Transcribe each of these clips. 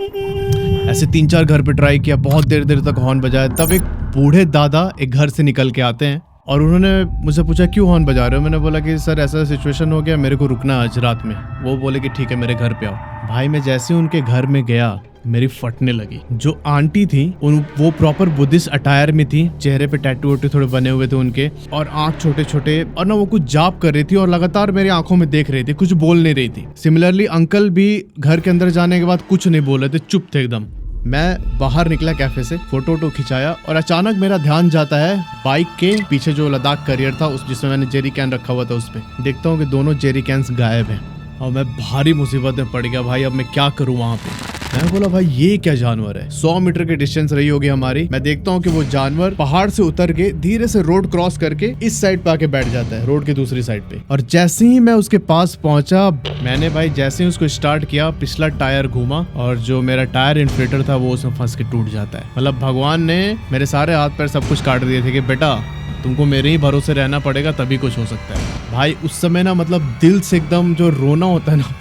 ऐसे 3-4 घर पे ट्राई किया, बहुत देर देर तक हॉर्न बजाया। तब एक बूढ़े दादा एक घर से निकल के आते हैं और उन्होंने मुझसे पूछा क्यों हॉर्न बजा रहे हो। मैंने बोला कि सर ऐसा सिचुएशन हो गया, मेरे को रुकना आज रात में। वो बोले कि ठीक है मेरे घर पे आओ। भाई मैं जैसे उनके घर में गया मेरी फटने लगी। जो आंटी थी वो प्रॉपर बुद्धिस्ट अटायर में थी, चेहरे पे टैटू वैटू थोड़े बने हुए थे उनके, और आंख छोटे छोटे, और ना वो कुछ जाप कर रही थी और लगातार मेरी आंखों में देख रही थी, कुछ बोल नहीं रही थी। सिमिलरली अंकल भी घर के अंदर जाने के बाद कुछ नहीं बोल रहे थे, चुप थे एकदम। मैं बाहर निकला कैफे से, फोटो खिंचाया और अचानक मेरा ध्यान जाता है बाइक के पीछे जो लद्दाख करियर था उस जिसमें मैंने जेरी कैन रखा हुआ था उस पे। देखता हूँ कि दोनों जेरी कैंस गायब हैं और मैं भारी मुसीबत में पड़ गया। भाई अब मैं क्या करूँ वहां पे। मैं बोला भाई ये क्या जानवर है। 100 मीटर की डिस्टेंस रही होगी हमारी। मैं देखता हूँ कि वो जानवर पहाड़ से उतर के धीरे से रोड क्रॉस करके इस साइड पे आके बैठ जाता है, रोड की दूसरी साइड पे। और जैसे ही मैं उसके पास पहुंचा, मैंने भाई जैसे ही उसको स्टार्ट किया, पिछला टायर घूमा और जो मेरा टायर इन्फ्लेटर था वो उसमें फंस के टूट जाता है। मतलब भगवान ने मेरे सारे हाथ पैर सब कुछ काट दिए थे कि बेटा तुमको मेरे ही भरोसे रहना पड़ेगा, तभी कुछ हो सकता है। भाई उस समय ना मतलब दिल से एकदम जो रोना होता है ना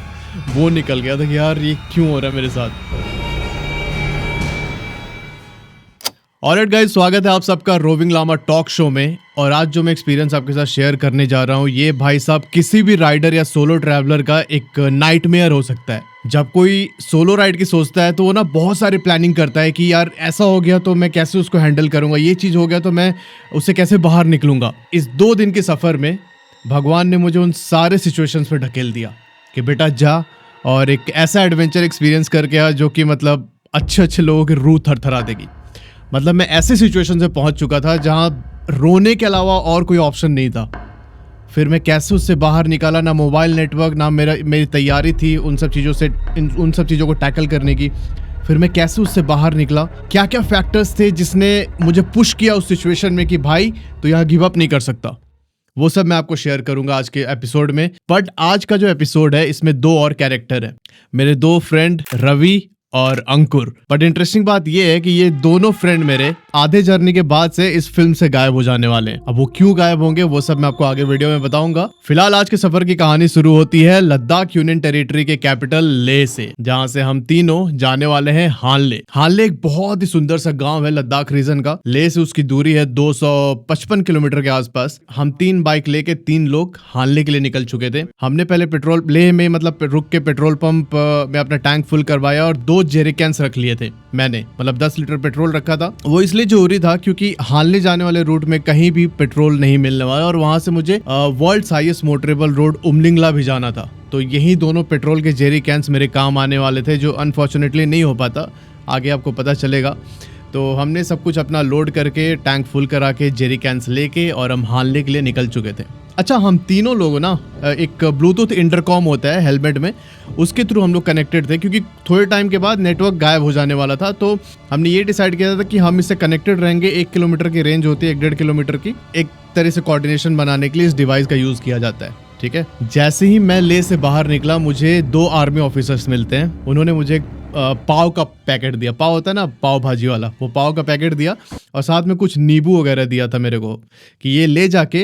वो निकल गया था कि यार ये क्यों हो रहा है मेरे साथ। ऑलराइट गाइस, स्वागत है आप सबका रोविंग लामा टॉक शो में। और आज जो मैं एक्सपीरियंस आपके साथ शेयर करने जा रहा हूँ, ये भाई साहब किसी भी राइडर या सोलो ट्रैवलर का एक नाइटमेयर हो सकता है। जब कोई सोलो राइड की सोचता है तो वो ना बहुत सारी प्लानिंग करता है कि यार ऐसा हो गया तो मैं कैसे उसको हैंडल करूंगा, ये चीज हो गया तो मैं उससे कैसे बाहर निकलूंगा। इस 2 दिन के सफर में भगवान ने मुझे उन सारे सिचुएशंस में ढकेल दिया कि बेटा जा और एक ऐसा एडवेंचर एक्सपीरियंस करके आ जो कि मतलब अच्छे लोगों की रूह थरथरा देगी। मतलब मैं ऐसे सिचुएशन से पहुंच चुका था जहां रोने के अलावा और कोई ऑप्शन नहीं था। फिर मैं कैसे उससे बाहर निकाला, ना मोबाइल नेटवर्क, ना मेरी तैयारी थी उन सब चीज़ों को टैकल करने की। फिर मैं कैसे उससे बाहर निकला, क्या क्या फैक्टर्स थे जिसने मुझे पुश किया उस सिचुएशन में कि भाई तो यहाँ गिव अप नहीं कर सकता, वो सब मैं आपको शेयर करूंगा आज के एपिसोड में। बट आज का जो एपिसोड है इसमें 2 और कैरेक्टर है, मेरे 2 फ्रेंड रवि और अंकुर। बट इंटरेस्टिंग बात ये है कि ये दोनों फ्रेंड मेरे आधे जर्नी के बाद से इस फिल्म से गायब हो जाने वाले हैं। अब वो क्यों गायब होंगे वो सब मैं आपको आगे वीडियो में बताऊंगा। फिलहाल आज के सफर की कहानी शुरू होती है लद्दाख यूनियन टेरिटरी के कैपिटल लेह से, जहां से हम तीनों जाने वाले हैं हानले। हानले एक बहुत ही सुंदर सा गाँव है लद्दाख रीजन का। लेह से उसकी दूरी है 255 किलोमीटर के आसपास। हम 3 बाइक लेके 3 लोग हानले के लिए निकल चुके थे। हमने पहले पेट्रोल लेह में मतलब रुक के पेट्रोल पंप में अपना टैंक फुल करवाया और 2 जेरी कैंस रख लिए थे मैंने, मतलब 10 लीटर पेट्रोल रखा था। वो इसलिए जरूरी था क्योंकि हानले जाने वाले रूट में कहीं भी पेट्रोल नहीं मिलने वाला और वहां से मुझे world's highest motorable road Umlingla भी जाना था। तो यही दोनों पेट्रोल के जेरी कैंस मेरे काम आने वाले थे, जो अनफॉर्चुनेटली नहीं हो पाता, आगे आपको पता चलेगा। तो हमने सब कुछ अपना लोड करके टैंक फुल करा के जेरी कैंस लेके और हम हानले के लिए निकल चुके थे। अच्छा, हम तीनों लोग ना एक ब्लूटूथ इंटरकॉम होता है हेलमेट में, उसके थ्रू हम लोग कनेक्टेड थे क्योंकि थोड़े टाइम के बाद नेटवर्क गायब हो जाने वाला था। तो हमने ये डिसाइड किया था कि हम इससे कनेक्टेड रहेंगे। 1 किलोमीटर की रेंज होती है, 1.5 किलोमीटर की। एक तरह से कोऑर्डिनेशन बनाने के लिए इस डिवाइस का यूज किया जाता है, ठीक है। जैसे ही मैं लेह से बाहर निकला, मुझे 2 आर्मी ऑफिसर्स मिलते हैं। उन्होंने मुझे पाव का पैकेट दिया, पाव होता है ना पाव भाजी वाला, वो पाव का पैकेट दिया और साथ में कुछ नींबू वगैरह दिया था मेरे को कि ये ले जाके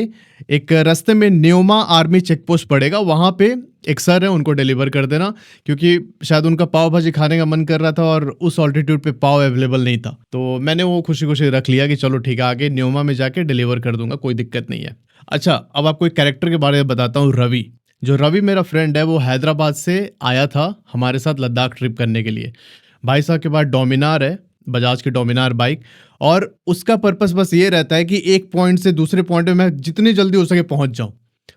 एक रास्ते में न्योमा आर्मी चेक पोस्ट पड़ेगा, वहां पे एक सर है, उनको डिलीवर कर देना, क्योंकि शायद उनका पाव भाजी खाने का मन कर रहा था और उस ऑल्टीट्यूड पे पाव अवेलेबल नहीं था। तो मैंने वो खुशी खुशी रख लिया कि चलो ठीक है, आगे न्योमा में जाके डिलीवर कर दूंगा, कोई दिक्कत नहीं है। अच्छा, अब आपको एक कैरेक्टर के बारे में बताता हूँ। रवि, जो रवि मेरा फ्रेंड है, वो हैदराबाद से आया था हमारे साथ लद्दाख ट्रिप करने के लिए। भाई साहब के पास डोमिनार है, बजाज की डोमिनार बाइक, और उसका पर्पस बस ये रहता है कि एक पॉइंट से दूसरे पॉइंट में मैं जितनी जल्दी हो सके पहुंच जाऊं।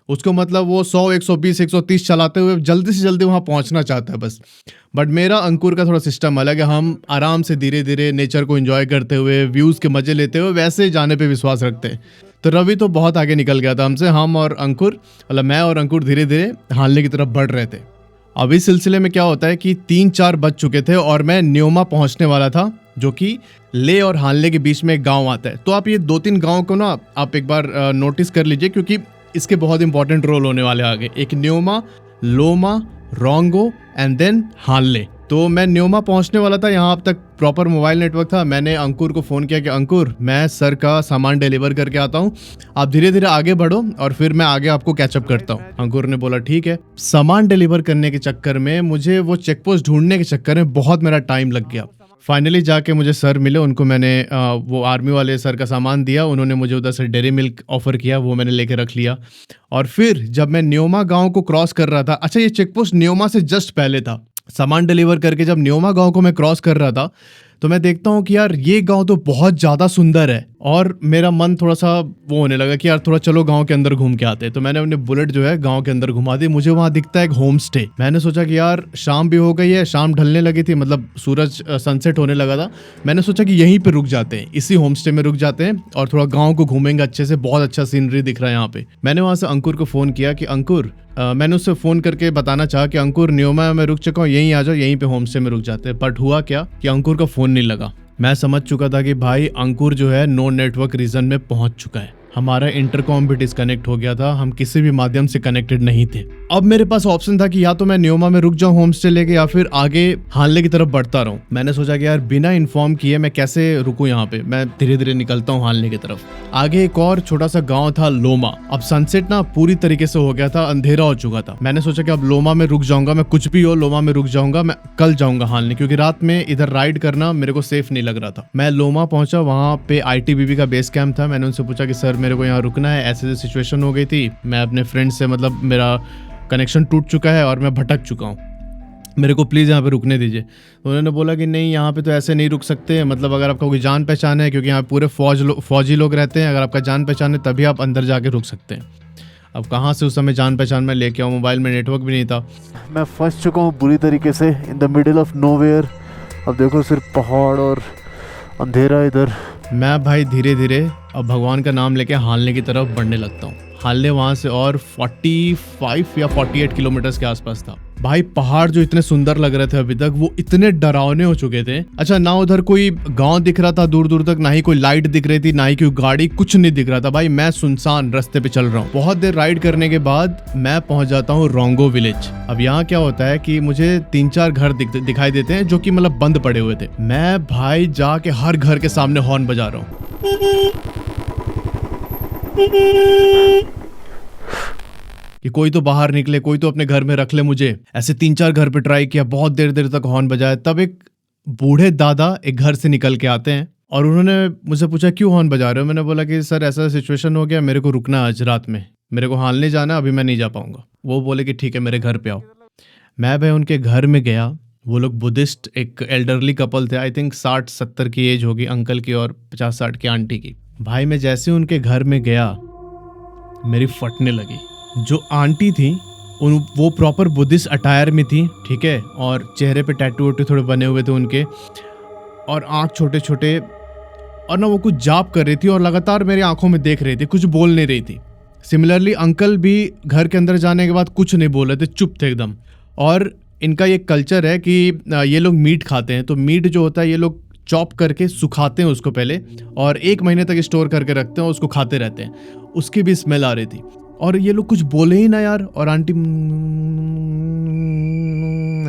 उसको मतलब वो 100, 120, 130 चलाते हुए जल्दी से जल्दी वहां पहुंचना चाहता है बस। बट मेरा अंकुर का थोड़ा सिस्टम अलग है, हम आराम से धीरे धीरे नेचर को एंजॉय करते हुए, व्यूज़ के मजे लेते हुए वैसे जाने पे विश्वास रखते हैं। तो रवि तो बहुत आगे निकल गया था हमसे। हम और अंकुर, मतलब मैं और अंकुर धीरे धीरे हानले की तरफ बढ़ रहे थे। अब इस सिलसिले में क्या होता है कि 3-4 बज चुके थे और मैं न्योमा पहुंचने वाला था, जो कि लेह और हानले के बीच में एक गांव आता है। तो आप ये 2-3 गांव को ना आप एक बार नोटिस कर लीजिए, क्योंकि इसके बहुत इंपॉर्टेंट रोल होने वाले आगे। एक न्योमा, लोमा, रोंगो एंड देन हानले। तो मैं न्योमा पहुंचने वाला था, यहाँ अब तक प्रॉपर मोबाइल नेटवर्क था। मैंने अंकुर को फ़ोन किया कि अंकुर मैं सर का सामान डिलीवर करके आता हूँ, आप धीरे धीरे आगे बढ़ो और फिर मैं आगे आपको कैचअप करता हूँ। अंकुर ने बोला ठीक है। सामान डिलीवर करने के चक्कर में मुझे वो चेक पोस्ट ढूंढने के चक्कर में बहुत मेरा टाइम लग गया। फाइनली जाके मुझे सर मिले, उनको मैंने वो आर्मी वाले सर का सामान दिया, उन्होंने मुझे उधर से डेयरी मिल्क ऑफर किया, वो मैंने लेके रख लिया। और फिर जब मैं न्योमा गांव को क्रॉस कर रहा था, अच्छा ये चेक पोस्ट न्योमा से जस्ट पहले था, सामान डिलीवर करके जब न्योमा गांव को मैं क्रॉस कर रहा था तो मैं देखता हूँ कि यार ये गांव तो बहुत ज़्यादा सुंदर है, और मेरा मन थोड़ा सा वो होने लगा कि यार थोड़ा चलो गांव के अंदर घूम के आते हैं। तो मैंने अपने बुलेट जो है गांव के अंदर घुमा दी। मुझे वहाँ दिखता है एक होम स्टे। मैंने सोचा कि यार शाम भी हो गई है, शाम ढलने लगी थी, मतलब सूरज सनसेट होने लगा था। मैंने सोचा कि यहीं पे रुक जाते हैं, इसी होम स्टे में रुक जाते हैं और थोड़ा गाँव को घूमेंगे अच्छे से, बहुत अच्छा सीनरी दिख रहा है यहाँ पे। मैंने वहाँ से अंकुर को फ़ोन किया कि अंकुर, मैंने उससे फ़ोन करके बताना चाहा कि अंकुर न्योमा में रुक चुका हूँ, यहीं आ जाओ, यहीं पे होम स्टे में रुक जाते हैं। बट हुआ क्या कि अंकुर का फ़ोन नहीं लगा। मैं समझ चुका था कि भाई अंकुर जो है नो नेटवर्क रीजन में पहुंच चुका है। हमारा इंटरकॉम भी डिस्कनेक्ट हो गया था, हम किसी भी माध्यम से कनेक्टेड नहीं थे। अब मेरे पास ऑप्शन था कि या तो मैं न्योमा में रुक जाऊं होम स्टे लेके, या फिर आगे हानले की तरफ बढ़ता रहूं। मैंने सोचा कि यार बिना इन्फॉर्म किए मैं कैसे रुकूं यहाँ पे, मैं धीरे धीरे निकलता हूँ हानले की तरफ। आगे एक और छोटा सा गाँव था लोमा। अब सनसेट ना पूरी तरीके से हो गया था, अंधेरा हो चुका था। मैंने सोचा कि अब लोमा में रुक जाऊंगा, मैं कुछ भी हो लोमा में रुक जाऊंगा, मैं कल जाऊंगा हानले, क्योंकि रात में इधर राइड करना मेरे को सेफ नहीं लग रहा था। मैं लोमा पहुंचा, वहाँ पे ITBP का बेस कैंप था। मैंने उनसे पूछा कि सर मेरे को यहाँ रुकना है, ऐसे सिचुएशन हो गई थी, मैं अपने फ्रेंड से मतलब मेरा कनेक्शन टूट चुका है और मैं भटक चुका हूँ, मेरे को प्लीज़ यहाँ पे रुकने दीजिए। तो उन्होंने बोला कि नहीं यहाँ पे तो ऐसे नहीं रुक सकते, मतलब अगर आपका कोई जान पहचान है, क्योंकि यहाँ पूरे फौजी लोग रहते हैं, अगर आपका जान पहचान है तभी आप अंदर जाके रुक सकते हैं। अब कहाँ से उस समय जान पहचान मैं लेके आऊँ, मोबाइल में नेटवर्क भी नहीं था। मैं फंस चुका हूँ बुरी तरीके से in the middle of nowhere. अब देखो सिर्फ पहाड़ और अंधेरा इधर। मैं भाई धीरे धीरे अब भगवान का नाम लेके हानले की तरफ बढ़ने लगता हूँ। हानले वहाँ से और 45 या 48 किलोमीटर के आसपास था। भाई पहाड़ जो इतने सुंदर लग रहे थे अभी तक, वो इतने डरावने हो चुके थे। अच्छा, ना उधर कोई गांव दिख रहा था दूर दूर तक, ना ही कोई लाइट दिख रही थी, ना ही कोई गाड़ी, कुछ नहीं दिख रहा था। भाई मैं सुनसान रास्ते पे चल रहा हूँ। बहुत देर राइड करने के बाद मैं पहुंच जाता हूँ रोंगो विलेज। अब यहाँ क्या होता है कि मुझे 3-4 घर दिखाई देते हैं जो कि मतलब बंद पड़े हुए थे। मैं भाई जाके हर घर के सामने हॉर्न बजा रहा हूँ कि कोई तो बाहर निकले, कोई तो अपने घर में रख ले मुझे। ऐसे 3-4 घर पे ट्राई किया, बहुत देर देर तक हॉर्न बजाया। तब एक बूढ़े दादा एक घर से निकल के आते हैं और उन्होंने मुझसे पूछा क्यों हॉर्न बजा रहे हो। मैंने बोला कि सर ऐसा सिचुएशन हो गया, मेरे को रुकना आज रात में, मेरे को हानले जाना, अभी मैं नहीं जा पाऊंगा। वो बोले कि ठीक है मेरे घर पे आओ। मैं भाई उनके घर में गया। वो लोग बुद्धिस्ट, एक एल्डरली कपल थे, आई थिंक 60-70 की एज होगी अंकल की और 50-60 की आंटी की। भाई मैं जैसे उनके घर में गया मेरी फटने लगी। जो आंटी थी वो प्रॉपर बुद्धिस्ट अटायर में थी, ठीक है, और चेहरे पे टैटू वैटू थोड़े बने हुए थे उनके, और आँख छोटे छोटे, और ना वो कुछ जाप कर रही थी और लगातार मेरी आंखों में देख रही थी, कुछ बोल नहीं रही थी। सिमिलरली अंकल भी घर के अंदर जाने के बाद कुछ नहीं बोल रहे थे, चुप थे एकदम। और इनका ये कल्चर है कि ये लोग मीट खाते हैं, तो मीट जो होता है ये लोग चॉप करके सुखाते हैं उसको पहले, और 1 महीने तक स्टोर करके रखते हैं और उसको खाते रहते हैं। उसकी भी स्मेल आ रही थी और ये लोग कुछ बोले ही ना यार। और आंटी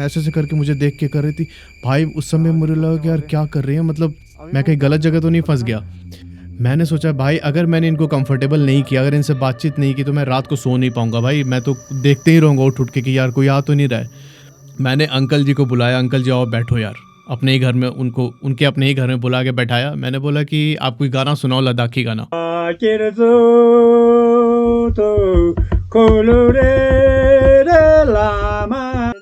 ऐसे ऐसे करके मुझे देख के कर रही थी। भाई उस समय मुझे लगा कि यार क्या कर रही है, मतलब मैं कहीं गलत जगह तो नहीं फंस गया। मैंने सोचा भाई अगर मैंने इनको कंफर्टेबल नहीं किया, अगर इनसे बातचीत नहीं की, तो मैं रात को सो नहीं पाऊंगा। भाई मैं तो देखते ही रहूँगा उठ के कि यार कोई आ तो नहीं रहा है। मैंने अंकल जी को बुलाया, अंकल जी आओ बैठो यार, अपने ही घर में उनके अपने ही घर में बुला के बैठाया। मैंने बोला कि आप कोई गाना सुनाओ, लद्दाखी गाना।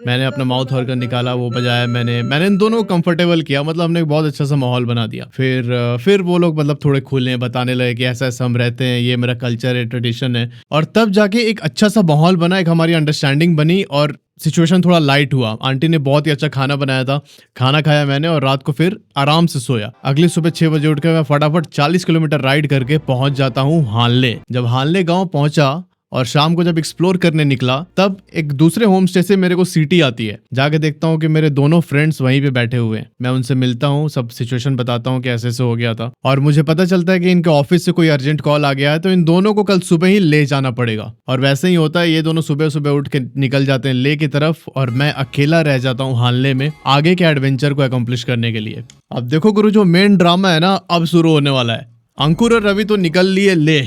मैंने अपना माउथ ऑर्गन निकाला, वो बजाया, मैंने इन दोनों को कंफर्टेबल किया, मतलब हमने एक बहुत अच्छा सा माहौल बना दिया। फिर वो लोग मतलब थोड़े खुले बताने लगे कि ऐसा ऐसा हम रहते हैं, ये मेरा कल्चर है, ट्रेडिशन है। और तब जाके एक अच्छा सा माहौल बना, एक हमारी अंडरस्टैंडिंग बनी और सिचुएशन थोड़ा लाइट हुआ। आंटी ने बहुत ही अच्छा खाना बनाया था, खाना खाया मैंने और रात को फिर आराम से सोया। अगली सुबह 6 बजे उठकर मैं फटाफट 40 किलोमीटर राइड करके पहुंच जाता हूँ हानले। जब हानले गांव पहुंचा और शाम को जब एक्सप्लोर करने निकला तब एक दूसरे होम स्टे से मेरे को सीटी आती है। जाके देखता हूँ कि मेरे दोनों फ्रेंड्स वहीं पे बैठे हुए हैं। मैं उनसे मिलता हूँ, सब सिचुएशन बताता हूँ कि ऐसे ऐसे हो गया था, और मुझे पता चलता है कि इनके ऑफिस से कोई अर्जेंट कॉल आ गया है, तो इन दोनों को कल सुबह ही ले जाना पड़ेगा। और वैसे ही होता है, ये दोनों सुबह सुबह उठ के निकल जाते हैं ले की तरफ, और मैं अकेला रह जाता हूँ हानले में आगे के एडवेंचर को अकम्प्लिश करने के लिए। अब देखो गुरु, जो मेन ड्रामा है ना, अब शुरू होने वाला है। अंकुर और रवि तो निकल लिए ले,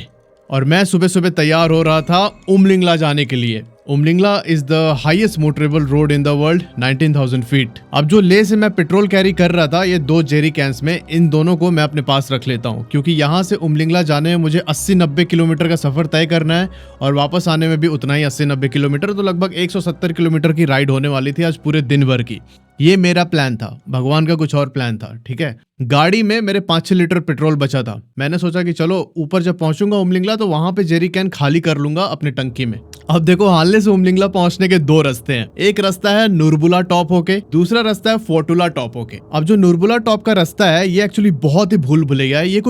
और मैं सुबह सुबह तैयार हो रहा था उमलिंगला जाने के लिए। Umling La is the highest motorable road in the world, 19,000 feet. अब जो ले से मैं पेट्रोल कैरी कर रहा था, ये 2 जेरी कैंस में, इन दोनों को मैं अपने पास रख लेता हूँ, क्योंकि यहाँ से उमलिंगला जाने में मुझे 80-90 किलोमीटर का सफर तय करना है, और वापस आने में भी उतना ही 80-90 किलोमीटर, तो लगभग 170 किलोमीटर की राइड होने वाली थी आज पूरे दिन भर की। ये मेरा प्लान था, भगवान का कुछ और प्लान था, ठीक है। गाड़ी में मेरे 5-6 लीटर पेट्रोल बचा था। मैंने सोचा कि चलो ऊपर जब पहुंचूंगा उमलिंगला तो वहां पे जेरी कैन खाली कर लूंगा अपने टंकी में। अब देखो, हानले से उमलिंगला पहुंचने के 2 रास्ते हैं। एक रास्ता है नुरबुला टॉप होके, दूसरा रास्ता है फोर्टुला टॉप होके। अब जो नुरबुला टॉप का रास्ता है, ये एक्चुअली बहुत ही भूल भुलैया है। ये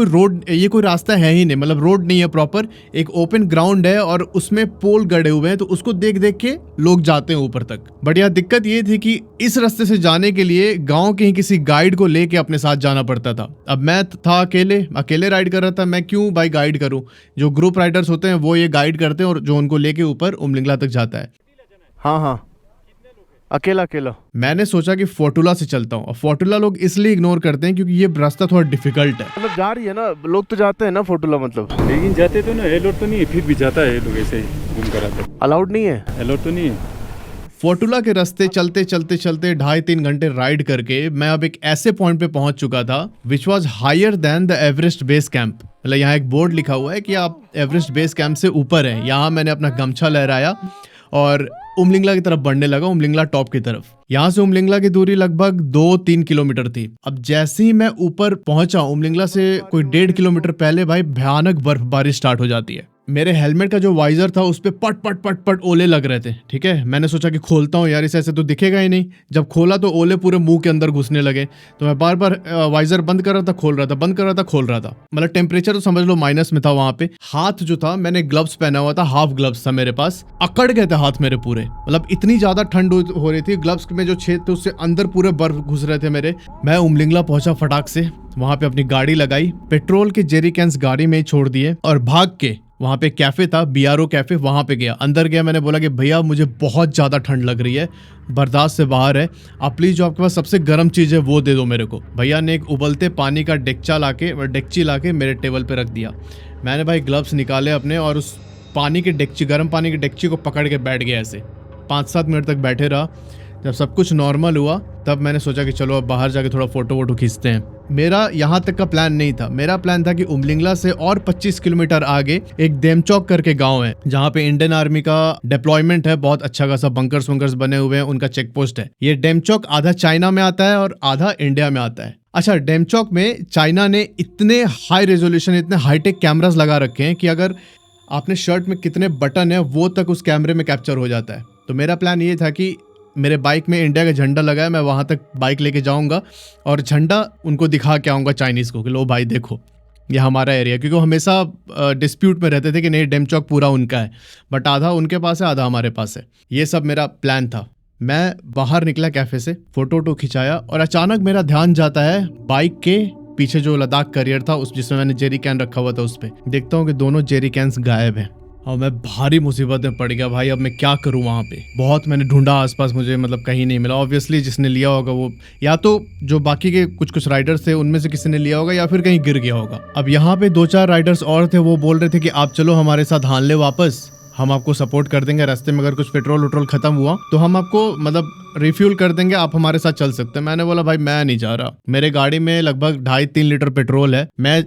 कोई रास्ता है ही नहीं, मतलब रोड नहीं है प्रॉपर, एक ओपन ग्राउंड है और उसमें पोल गड़े हुए हैं, तो उसको देख देख के लोग जाते हैं ऊपर तक। बट यहाँ दिक्कत ये थी कि इस रास्ते से जाने के लिए गांव के ही किसी गाइड को लेके अपने साथ जाना पड़ता था। अब मैं था अकेले राइड कर रहा था। मैं क्यों भाई गाइड करूं? जो ग्रुप राइडर्स होते हैं वो ये गाइड करते हैं, और जो उनको लेके ऊपर उमलिंगला तक जाता है। हाँ, अकेला। मैंने सोचा कि फोर्टुला से चलता हूँ। और फोर्टुला लोग इसलिए इग्नोर करते हैं क्योंकि ये रास्ता थोड़ा डिफिकल्ट है। मतलब जा रही है ना, लोग तो जाते हैं ना फोर्टुला, मतलब लेकिन जाते तो ना, एलोट तो नहीं है, फिर भी जाता है लोग ऐसे ही घूम कर आते। अलाउड नहीं है, एलोट तो नहीं है। फोर्टुला के रास्ते चलते 2.5-3 घंटे राइड करके मैं अब एक ऐसे पॉइंट पे पहुंच चुका था which was higher than the Everest base camp. मतलब यहाँ एक बोर्ड लिखा हुआ है कि आप एवरेस्ट बेस कैंप से ऊपर हैं। यहाँ मैंने अपना गमछा लहराया और उमलिंगला की तरफ बढ़ने लगा, उमलिंगला टॉप की तरफ। यहाँ से उमलिंगला की दूरी लगभग 2-3 किलोमीटर थी। अब जैसे ही मैं ऊपर पहुंचा, उमलिंगला से कोई 1.5 किलोमीटर पहले भाई भयानक बर्फबारी स्टार्ट हो जाती है। मेरे हेलमेट का जो वाइजर था उस पे पट ओले लग रहे थे, ठीक है। मैंने सोचा कि खोलता हूँ यार, इसे ऐसे तो दिखेगा ही नहीं। जब खोला तो ओले पूरे मुंह के अंदर घुसने लगे, तो मैं बार बार वाइजर बंद कर रहा था, खोल रहा था, बंद कर रहा था, खोल रहा था। मतलब टेम्परेचर तो समझ लो माइनस में था वहां पे। हाथ जो था, मैंने ग्लव्स पहना हुआ था, हाफ ग्लव्स था मेरे पास, अकड़ गए थे हाथ मेरे पूरे। मतलब इतनी ज्यादा ठंड हो रही थी, ग्लव्स में जो छेद थे उससे अंदर पूरे बर्फ घुस रहे थे मेरे। मैं उमलिंगला पहुंचा फटाक से, वहां पे अपनी गाड़ी लगाई, पेट्रोल के जेरी कैंस गाड़ी में ही छोड़ दिए, और भाग के वहाँ पे कैफे था, BRO कैफे, वहाँ पे गया। अंदर गया, मैंने बोला कि भैया मुझे बहुत ज़्यादा ठंड लग रही है, बर्दाश्त से बाहर है, आप प्लीज़ जो आपके पास सबसे गर्म चीज़ है वो दे दो मेरे को। भैया ने एक उबलते पानी का डेकची लाके मेरे टेबल पे रख दिया। मैंने भाई ग्लव्स निकाले अपने और उस गर्म पानी की डेकची को पकड़ के बैठ गया। ऐसे 5-7 मिनट तक बैठे रहा। जब सब कुछ नॉर्मल हुआ तब मैंने सोचा कि चलो अब बाहर जाके थोड़ा फोटो खींचते हैं। मेरा यहाँ तक का प्लान नहीं था। मेरा प्लान था कि उमलिंगला से और 25 किलोमीटर आगे एक देमचौक करके गांव है, जहाँ पे इंडियन आर्मी का डिप्लॉयमेंट है, बहुत अच्छा खासा बंकर्स बने हुए हैं, उनका चेक पोस्ट है। ये देमचौक आधा चाइना में आता है और आधा इंडिया में आता है। अच्छा, देमचौक में चाइना ने इतने हाई रेजोल्यूशन, इतने हाईटेक कैमरास लगा रखे हैं कि अगर आपने शर्ट में कितने बटन है वो तक उस कैमरे में कैप्चर हो जाता है। तो मेरा प्लान ये था कि मेरे बाइक में इंडिया का झंडा लगा है, मैं वहाँ तक बाइक लेके जाऊँगा और झंडा उनको दिखा के आऊँगा चाइनीज़ को कि लो भाई देखो ये हमारा एरिया। क्योंकि वो हमेशा डिस्प्यूट में रहते थे कि नहीं देमचौक पूरा उनका है, बट आधा उनके पास है, आधा हमारे पास है। ये सब मेरा प्लान था। मैं बाहर निकला कैफ़े से, फ़ोटो खिंचाया और अचानक मेरा ध्यान जाता है बाइक के पीछे जो लद्दाख करियर था उस जिसमें मैंने जेरी कैन रखा हुआ था उस पर। देखता हूँ कि दोनों जेरी कैंस गायब हैं और मैं भारी मुसीबत में पड़ गया भाई। अब मैं क्या करूं? वहाँ पे बहुत मैंने ढूंढा आसपास, मुझे मतलब कहीं नहीं मिला। ऑब्वियसली जिसने लिया होगा वो या तो जो बाकी के कुछ राइडर्स थे उनमें से किसी ने लिया होगा या फिर कहीं गिर गया होगा। अब यहाँ पे 2-4 राइडर्स और थे, वो बोल रहे थे कि आप चलो हमारे साथ हानले वापस, हम आपको सपोर्ट कर देंगे। रास्ते में अगर कुछ पेट्रोल खत्म हुआ तो हम आपको मतलब रिफ्यूल कर देंगे, आप हमारे साथ चल सकते हैं। मैंने बोला भाई मैं नहीं जा रहा, मेरे गाड़ी में लगभग 2.5-3 लीटर पेट्रोल है। मैं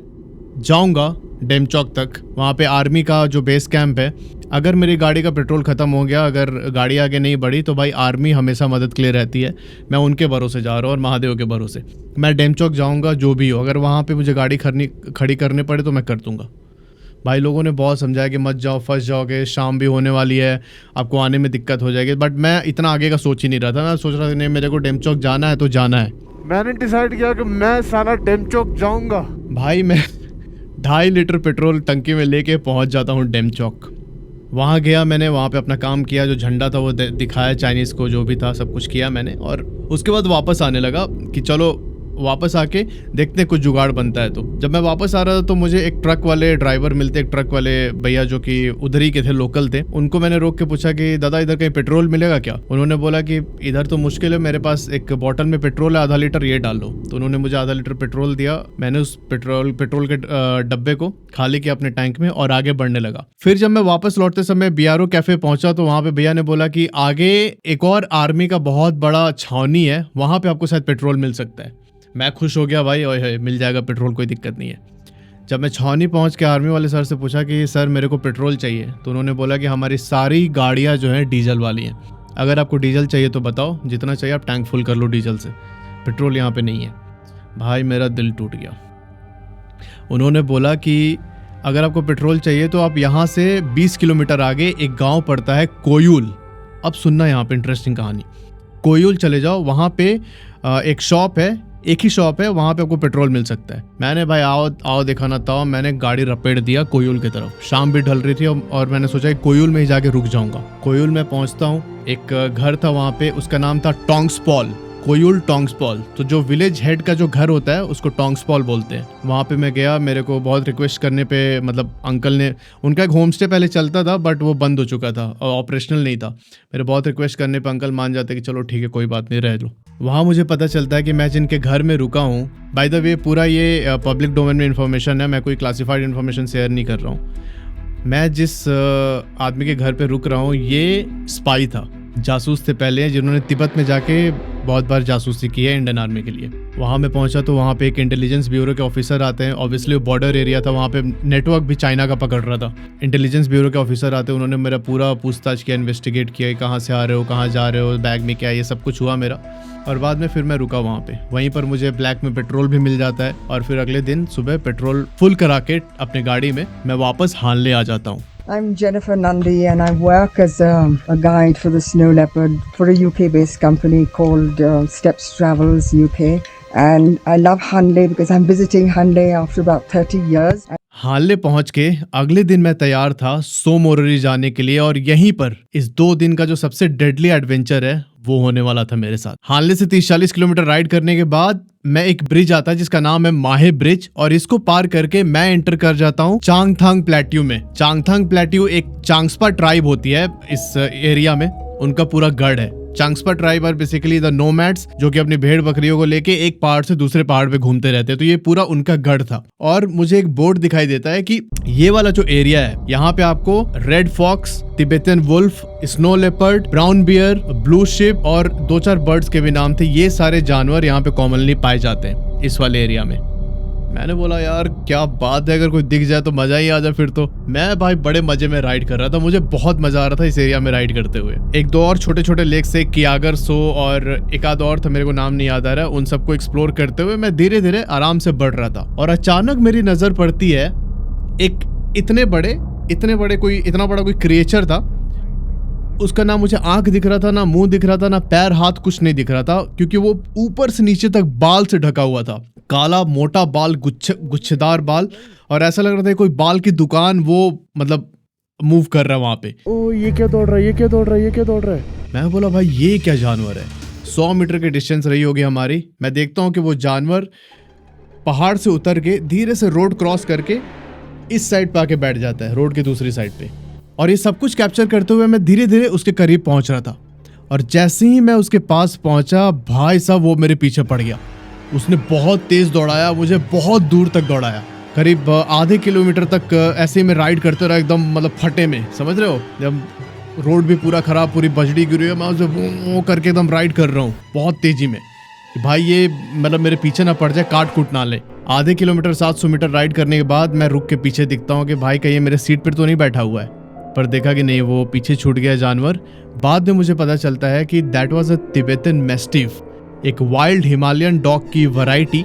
जाऊंगा देमचौक तक, वहाँ पे आर्मी का जो बेस कैंप है। अगर मेरी गाड़ी का पेट्रोल ख़त्म हो गया, अगर गाड़ी आगे नहीं बढ़ी तो भाई आर्मी हमेशा मदद के लिए रहती है। मैं उनके भरोसे जा रहा हूँ और महादेव के भरोसे। मैं देमचौक जाऊँगा जो भी हो, अगर वहाँ पे मुझे गाड़ी खड़ी करनी पड़े तो मैं कर दूँगा। भाई लोगों ने बहुत समझाया कि मत जाओ, फंस जाओगे, शाम भी होने वाली है, आपको आने में दिक्कत हो जाएगी। बट मैं इतना आगे का सोच ही नहीं रहा था। मैं सोच रहा था नहीं मेरे को देमचौक जाना है तो जाना है। मैंने डिसाइड किया कि मैं सारा देमचौक भाई। मैं 2.5 लीटर पेट्रोल टंकी में लेके पहुंच जाता हूँ देमचौक। वहाँ गया मैंने, वहाँ पे अपना काम किया, जो झंडा था वो दिखाया चाइनीज़ को, जो भी था सब कुछ किया मैंने, और उसके बाद वापस आने लगा कि चलो वापस आके देखते हैं कुछ जुगाड़ बनता है। तो जब मैं वापस आ रहा था तो मुझे एक ट्रक वाले ड्राइवर मिलते, एक ट्रक वाले भैया जो कि उधर ही के थे, लोकल थे। उनको मैंने रोक के पूछा कि दादा इधर कहीं पेट्रोल मिलेगा क्या? उन्होंने बोला कि इधर तो मुश्किल है, मेरे पास एक बॉटल में पेट्रोल है, आधा लीटर, ये डाल लो। तो उन्होंने मुझे आधा लीटर पेट्रोल दिया। मैंने उस पेट्रोल के डब्बे को खाली किया अपने टैंक में और आगे बढ़ने लगा। फिर जब मैं वापस लौटते समय BRO कैफे पहुंचा तो वहां पे भैया ने बोला कि आगे एक और आर्मी का बहुत बड़ा छावनी है, वहां पे आपको शायद पेट्रोल मिल सकता है। मैं खुश हो गया, भाई ओए मिल जाएगा पेट्रोल, कोई दिक्कत नहीं है। जब मैं छावनी पहुंच के आर्मी वाले सर से पूछा कि सर मेरे को पेट्रोल चाहिए, तो उन्होंने बोला कि हमारी सारी गाड़ियां जो हैं डीजल वाली हैं, अगर आपको डीजल चाहिए तो बताओ, जितना चाहिए आप टैंक फुल कर लो डीजल से, पेट्रोल यहाँ पे नहीं है। भाई मेरा दिल टूट गया। उन्होंने बोला कि अगर आपको पेट्रोल चाहिए तो आप यहाँ से 20 किलोमीटर आगे एक गाँव पड़ता है कोयूल। अब सुनना यहाँ पे इंटरेस्टिंग कहानी। कोयूल चले जाओ, वहाँ पे एक शॉप है, एक ही शॉप है, वहां पे आपको पेट्रोल मिल सकता है। मैंने भाई आओ दिखाना था, मैंने गाड़ी रपेट दिया कोयूल की तरफ। शाम भी ढल रही थी और मैंने सोचा कि कोयूल में ही जाके रुक जाऊंगा। कोयूल में पहुंचता हूँ, एक घर था वहां पे, उसका नाम था टोंग्सपॉल, कोयूल टोंग्सपॉल। तो जो विलेज हेड का जो घर होता है उसको टोंग्सपॉल बोलते हैं। वहाँ पे मैं गया, मेरे को बहुत रिक्वेस्ट करने पे, मतलब अंकल ने, उनका एक होम स्टे पहले चलता था बट वो बंद हो चुका था और ऑपरेशनल नहीं था। मेरे बहुत रिक्वेस्ट करने पे अंकल मान जाते कि चलो ठीक है कोई बात नहीं, रह लो। वहाँ मुझे पता चलता है कि मैं जिनके घर में रुका हूँ, बाय द वे पूरा ये पब्लिक डोमेन में इन्फॉर्मेशन है, मैं कोई क्लासिफाइड इन्फॉर्मेशन शेयर नहीं कर रहा हूँ। मैं जिस आदमी के घर पे रुक रहा हूँ ये स्पाई था, जासूस थे पहले, जिन्होंने तिब्बत में जाके बहुत बार जासूसी की है इंडियन आर्मी के लिए। वहाँ मैं पहुँचा तो वहाँ पे एक इंटेलिजेंस ब्यूरो के ऑफिसर आते हैं। ऑब्वियसली बॉर्डर एरिया था, वहाँ पे नेटवर्क भी चाइना का पकड़ रहा था। इंटेलिजेंस ब्यूरो के ऑफिसर आते हैं, उन्होंने मेरा पूरा पूछताछ किया, इन्वेस्टिगेट किया, कहाँ से आ रहे हो, कहाँ जा रहे हो, बैग में क्या है, ये सब कुछ हुआ मेरा। और बाद में फिर मैं रुका वहाँ पे, वहीं पर मुझे ब्लैक में पेट्रोल भी मिल जाता है और फिर अगले दिन सुबह पेट्रोल फुल करा के अपने गाड़ी में मैं वापस हानले आ जाता हूँ। I'm Jennifer Nundy and I work as a guide for the Snow Leopard for a UK-based company called Steps Travels UK. And I love Hanle because I'm visiting Hanle after about 30 years. हानले पहुंच के अगले दिन मैं तैयार था सो मोरोरी जाने के लिए, और यहीं पर इस 2 दिन का जो सबसे डेडली एडवेंचर है वो होने वाला था मेरे साथ। हानले से 30-40 किलोमीटर राइड करने के बाद मैं एक ब्रिज आता है जिसका नाम है माहे ब्रिज, और इसको पार करके मैं एंटर कर जाता हूँ चांगथांग प्लेट्यू में। चांगथांग प्लेट्यू एक चांगस्पा ट्राइब होती है इस एरिया में, उनका पूरा गढ़ है। Changspa tribe are basically the nomads, जो कि अपनी भेड़ बकरियों को लेके एक पहाड़ से दूसरे पहाड़ पे घूमते रहते हैं। तो ये पूरा उनका गढ़ था। और मुझे एक बोर्ड दिखाई देता है कि ये वाला जो एरिया है, यहाँ पे आपको red fox, Tibetan wolf, snow leopard, brown bear, blue sheep और 2-4 बर्ड्स के भी नाम थे। ये सारे जानवर यहाँ पे कॉमनली पाए जाते हैं इस वाले एरिया में। मैंने बोला यार क्या बात है, अगर कोई दिख जाए तो मजा ही आ जाए फिर तो। मैं भाई बड़े मजे में राइड कर रहा था, मुझे बहुत मजा आ रहा था इस एरिया में राइड करते हुए। 1-2 और छोटे छोटे लेक से, कियागर सो और एक आध और था, मेरे को नाम नहीं याद आ रहा है, उन सबको एक्सप्लोर करते हुए मैं धीरे धीरे आराम से बढ़ रहा था। और अचानक मेरी नजर पड़ती है एक इतने बड़े कोई इतना बड़ा कोई क्रिएचर था। उसका ना मुझे आंख दिख रहा था, ना मुंह दिख रहा था, ना पैर हाथ, कुछ नहीं दिख रहा था, क्योंकि वो ऊपर से नीचे तक बाल से ढका हुआ था। काला मोटा बाल, गुच्छेदार बाल, और ऐसा लग रहा था कोई बाल की दुकान वो मतलब मूव कर रहा है वहां पे। ओ ये क्या दौड़ रहा है, ये क्या दौड़ रहा है, ये क्या दौड़ रहा है? मैं बोला भाई ये क्या जानवर है। 100 मीटर की डिस्टेंस रही होगी हमारी। मैं देखता हूँ कि वो जानवर पहाड़ से उतर के धीरे से रोड क्रॉस करके इस साइड पे आके बैठ जाता है, रोड की दूसरी साइड पे। और ये सब कुछ कैप्चर करते हुए मैं धीरे धीरे उसके करीब पहुंच रहा था। और जैसे ही मैं उसके पास पहुंचा, भाई साहब वो मेरे पीछे पड़ गया। उसने बहुत तेज दौड़ाया, मुझे बहुत दूर तक दौड़ाया, करीब आधे किलोमीटर तक ऐसे ही मैं राइड करते रहा, एकदम मतलब फटे में, समझ रहे हो, जब रोड भी पूरा खराब, पूरी बजड़ी गिरी है, मैं उसे वो करके एकदम राइड कर रहा हूँ बहुत तेजी में। भाई ये मतलब मेरे पीछे ना पड़ जाए, काट कूट ना ले। आधे किलोमीटर 700 मीटर राइड करने के बाद मैं रुक के पीछे दिखता हूँ कि भाई कहीं मेरे सीट पर तो नहीं बैठा हुआ है, पर देखा कि नहीं, वो पीछे छूट गया जानवर। बाद में मुझे पता चलता है कि that was a Tibetan mastiff, एक वाइल्ड हिमालयन डॉग की वैरायटी।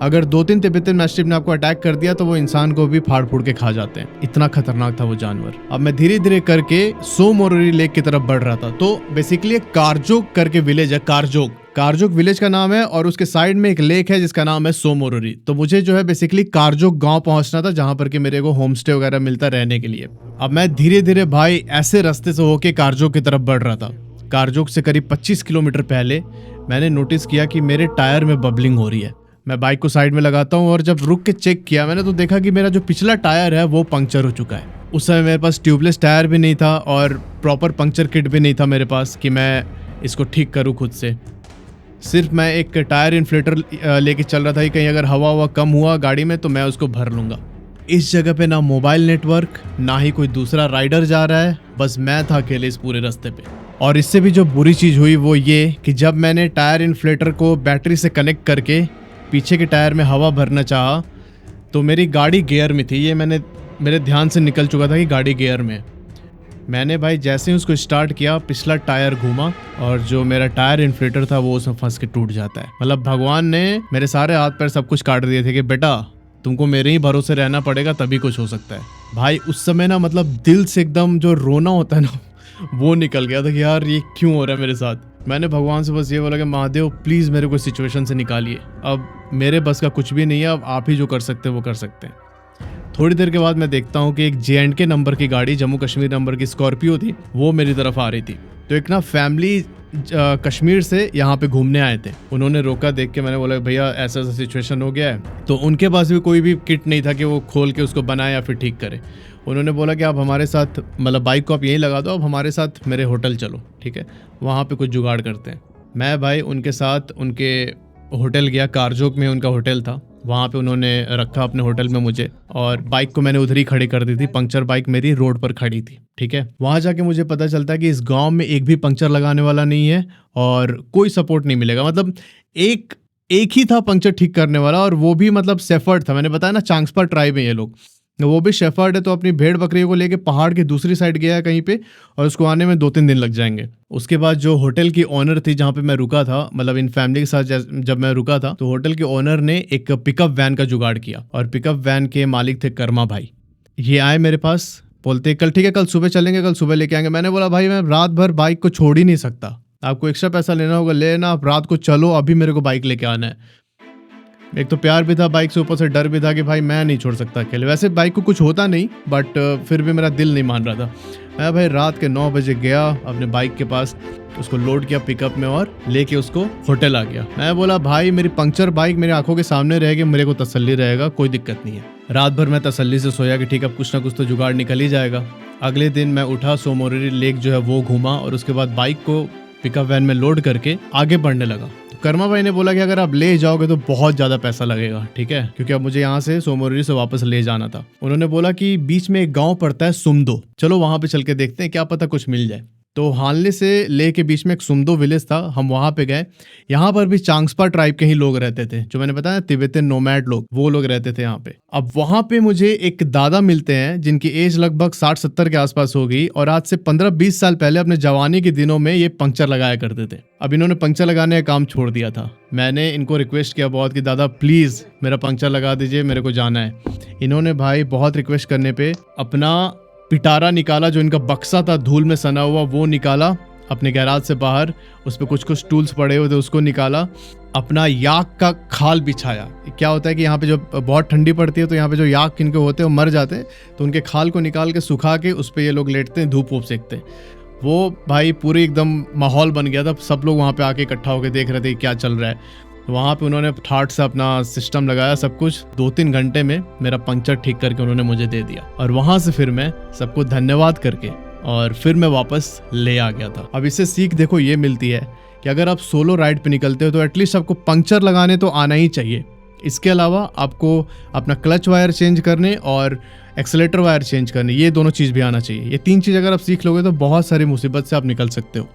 अगर 2-3 तिब्बतन मैस्टिफ ने आपको अटैक कर दिया तो वो इंसान को भी फाड़ फूड़ के खा जाते हैं, इतना खतरनाक था वो जानवर। अब मैं धीरे धीरे करके सो मोरोरी लेक की तरफ बढ़ रहा था। तो बेसिकली एक कारजोग करके विलेज है, कारजोग, कारजोक विलेज का नाम है और उसके साइड में एक लेक है जिसका नाम है सोमोरोरी। तो मुझे जो है बेसिकली कारजोक गांव पहुंचना था जहां पर कि मेरे को होम स्टे वगैरह मिलता रहने के लिए। अब मैं धीरे धीरे भाई ऐसे रास्ते से होके कारजोक की तरफ बढ़ रहा था। कारजोक से करीब 25 किलोमीटर पहले मैंने नोटिस किया कि मेरे टायर में बबलिंग हो रही है। मैं बाइक को साइड में लगाता हूँ और जब रुक के चेक किया मैंने तो देखा कि मेरा जो पिछला टायर है वो पंक्चर हो चुका है। उस समय मेरे पास ट्यूबलेस टायर भी नहीं था और प्रॉपर पंक्चर किट भी नहीं था मेरे पास कि मैं इसको ठीक करूँ खुद से। सिर्फ मैं एक टायर इन्फ्लेटर लेके चल रहा था कि कहीं अगर हवा कम हुआ गाड़ी में तो मैं उसको भर लूँगा। इस जगह पे ना मोबाइल नेटवर्क ना ही कोई दूसरा राइडर जा रहा है, बस मैं था अकेले इस पूरे रास्ते पे। और इससे भी जो बुरी चीज़ हुई वो ये कि जब मैंने टायर इन्फ्लेटर को बैटरी से कनेक्ट करके पीछे के टायर में हवा भरना चाहा तो मेरी गाड़ी गियर में थी। ये मेरे ध्यान से निकल चुका था कि गाड़ी गियर में। मैंने भाई जैसे ही उसको स्टार्ट किया पिछला टायर घूमा और जो मेरा टायर इन्फ्लेटर था वो उसमें फंस के टूट जाता है। मतलब भगवान ने मेरे सारे हाथ पैर सब कुछ काट दिए थे कि बेटा तुमको मेरे ही भरोसे रहना पड़ेगा तभी कुछ हो सकता है। भाई उस समय ना मतलब दिल से एकदम जो रोना होता है ना वो निकल गया था कि यार ये क्यों हो रहा है मेरे साथ। मैंने भगवान से बस ये बोला कि महादेव प्लीज़ मेरे को सिचुएशन से निकालिए, अब मेरे बस का कुछ भी नहीं है, अब आप ही जो कर सकते हैं वो कर सकते हैं। थोड़ी देर के बाद मैं देखता हूँ कि एक J&K नंबर की गाड़ी, जम्मू कश्मीर नंबर की स्कॉर्पियो थी, वो मेरी तरफ आ रही थी। तो एक ना फैमिली कश्मीर से यहाँ पे घूमने आए थे। उन्होंने रोका, देख के मैंने बोला भैया ऐसा ऐसा सिचुएशन हो गया है। तो उनके पास भी कोई भी किट नहीं था कि वो खोल के उसको बनाए या फिर ठीक करे। उन्होंने बोला कि आप हमारे साथ मतलब बाइक को आप यहीं लगा दो, अब हमारे साथ मेरे होटल चलो, ठीक है, वहाँ पे कुछ जुगाड़ करते हैं। मैं भाई उनके साथ उनके होटल गया। कारजोक में उनका होटल था, वहाँ पे उन्होंने रखा अपने होटल में मुझे, और बाइक को मैंने उधर ही खड़ी कर दी थी। पंक्चर बाइक मेरी रोड पर खड़ी थी, ठीक है। वहाँ जाके मुझे पता चलता है कि इस गांव में एक भी पंक्चर लगाने वाला नहीं है और कोई सपोर्ट नहीं मिलेगा। मतलब एक ही था पंक्चर ठीक करने वाला, और वो भी मतलब शेफर्ड था। मैंने बताया ना चांगस्पा ट्राइब है ये लोग, वो भी शेफर्ड है। तो अपनी भेड़ बकरियों को लेके पहाड़ की दूसरी साइड गया है कहीं पे, और उसको आने में 2-3 दिन लग जाएंगे। उसके बाद जो होटल की ओनर थी जहाँ पे मैं रुका था, मतलब इन फैमिली के साथ जब मैं रुका था, तो होटल के ओनर ने एक पिकअप वैन का जुगाड़ किया, और पिकअप वैन के मालिक थे कर्मा भाई। ये आए मेरे पास, बोलते कल ठीक है, कल सुबह चलेंगे, कल सुबह लेके आएंगे। मैंने बोला भाई मैं रात भर बाइक को छोड़ ही नहीं सकता, आपको एक्स्ट्रा पैसा लेना होगा लेना, आप रात को चलो, अभी मेरे को बाइक लेके आना है। एक तो प्यार भी था बाइक से, ऊपर से डर भी था कि भाई मैं नहीं छोड़ सकता अकेले। वैसे बाइक को कुछ होता नहीं, बट फिर भी मेरा दिल नहीं मान रहा था। मैं भाई रात के 9 बजे गया अपने बाइक के पास, उसको लोड किया पिकअप में और लेके उसको होटल आ गया। मैं बोला भाई मेरी पंक्चर बाइक मेरी आंखों के सामने रहेगी, मेरे को तसल्ली रहेगा, कोई दिक्कत नहीं है। रात भर मैं तसल्ली से सोया कि ठीक है कुछ ना कुछ तो जुगाड़ निकल ही जाएगा। अगले दिन मैं उठा, सोमोरोरी लेक जो है वो घूमा, और उसके बाद बाइक को पिकअप वैन में लोड करके आगे बढ़ने लगा। कर्मा भाई ने बोला कि अगर आप ले जाओगे तो बहुत ज़्यादा पैसा लगेगा, ठीक है, क्योंकि अब मुझे यहाँ से सोमोरोरी से वापस ले जाना था। उन्होंने बोला कि बीच में एक गांव पड़ता है सुमदो, चलो वहाँ पे चल के देखते हैं, क्या पता कुछ मिल जाए। तो हानले से ले के बीच में एक सुमदो विलेज था, हम वहाँ पे गए। यहाँ पर भी चांगस्पा ट्राइब के ही लोग रहते थे, जो मैंने बताया तिब्बतियन नोमैड लोग, वो लोग रहते थे यहाँ पे। अब वहाँ पे मुझे एक दादा मिलते हैं जिनकी एज लगभग 60-70 के आसपास होगी, और आज से 15-20 साल पहले अपने जवानी के दिनों में ये पंक्चर लगाया करते थे। अब इन्होंने पंक्चर लगाने का काम छोड़ दिया था। मैंने इनको रिक्वेस्ट किया बहुत कि दादा प्लीज़ मेरा पंक्चर लगा दीजिए, मेरे को जाना है। इन्होंने भाई बहुत रिक्वेस्ट करने पे अपना पिटारा निकाला, जो इनका बक्सा था धूल में सना हुआ, वो निकाला अपने गैराज से बाहर, उस पर कुछ टूल्स पड़े हुए थे उसको निकाला, अपना याक का खाल बिछाया। क्या होता है कि यहाँ पे जो बहुत ठंडी पड़ती है तो यहाँ पे जो याक इनके होते हैं वो मर जाते हैं, तो उनके खाल को निकाल के सुखा के उस पर ये लोग लेटते हैं, धूप वूप सेकते हैं। वो भाई पूरी एकदम माहौल बन गया था, सब लोग वहाँ पे आके इकट्ठा होकर देख रहे थे क्या चल रहा है। वहाँ पे उन्होंने ठाट से अपना सिस्टम लगाया, सब कुछ 2-3 घंटे में मेरा पंक्चर ठीक करके उन्होंने मुझे दे दिया। और वहाँ से फिर मैं सबको धन्यवाद करके और फिर मैं वापस ले आ गया था। अब इससे सीख देखो ये मिलती है कि अगर आप सोलो राइड पे निकलते हो तो एटलीस्ट आपको पंक्चर लगाने तो आना ही चाहिए। इसके अलावा आपको अपना क्लच वायर चेंज करने और एक्सेलेटर वायर चेंज करने, ये दोनों चीज़ भी आना चाहिए। ये 3 चीज़ अगर आप सीख लोगे तो बहुत सारी मुसीबत से आप निकल सकते हो।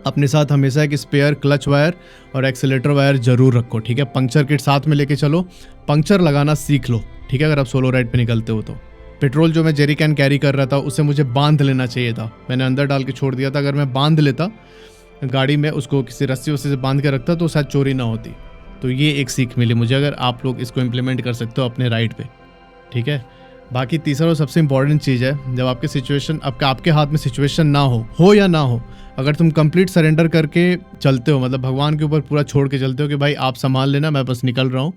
अपने साथ हमेशा एक स्पेयर क्लच वायर और एक्सेलेटर वायर जरूर रखो, ठीक है। पंक्चर किट साथ में लेके चलो, पंक्चर लगाना सीख लो, ठीक है, अगर आप सोलो राइड पे निकलते हो तो। पेट्रोल जो मैं जेरी कैन कैरी कर रहा था उसे मुझे बांध लेना चाहिए था, मैंने अंदर डाल के छोड़ दिया था। अगर मैं बांध लेता गाड़ी में, उसको किसी रस्सी वस्सी से बांध के रखता तो शायद चोरी ना होती। तो ये एक सीख मिली मुझे, अगर आप लोग इसको इम्प्लीमेंट कर सकते हो अपने राइड पे, ठीक है। बाकी तीसरा और सबसे इंपॉर्टेंट चीज़ है, जब आपके सिचुएशन आपके हाथ में सिचुएशन ना हो या ना हो, अगर तुम कंप्लीट सरेंडर करके चलते हो, मतलब भगवान के ऊपर पूरा छोड़ के चलते हो कि भाई आप संभाल लेना, मैं बस निकल रहा हूँ,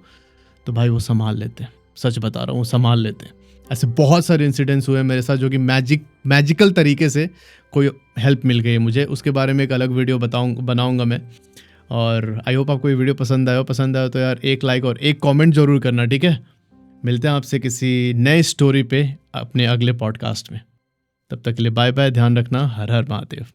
तो भाई वो संभाल लेते हैं। सच बता रहा हूँ, वो संभाल लेते हैं। ऐसे बहुत सारे इंसिडेंट्स हुए मेरे साथ जो कि मैजिकल तरीके से कोई हेल्प मिल गई है मुझे। उसके बारे में एक अलग वीडियो बनाऊंगा मैं। और आई होप आपको ये वीडियो पसंद आया तो यार एक लाइक और एक कमेंट जरूर करना, ठीक है। मिलते हैं आपसे किसी नए स्टोरी पे अपने अगले पॉडकास्ट में। तब तक के लिए बाय बाय, ध्यान रखना, हर हर महादेव।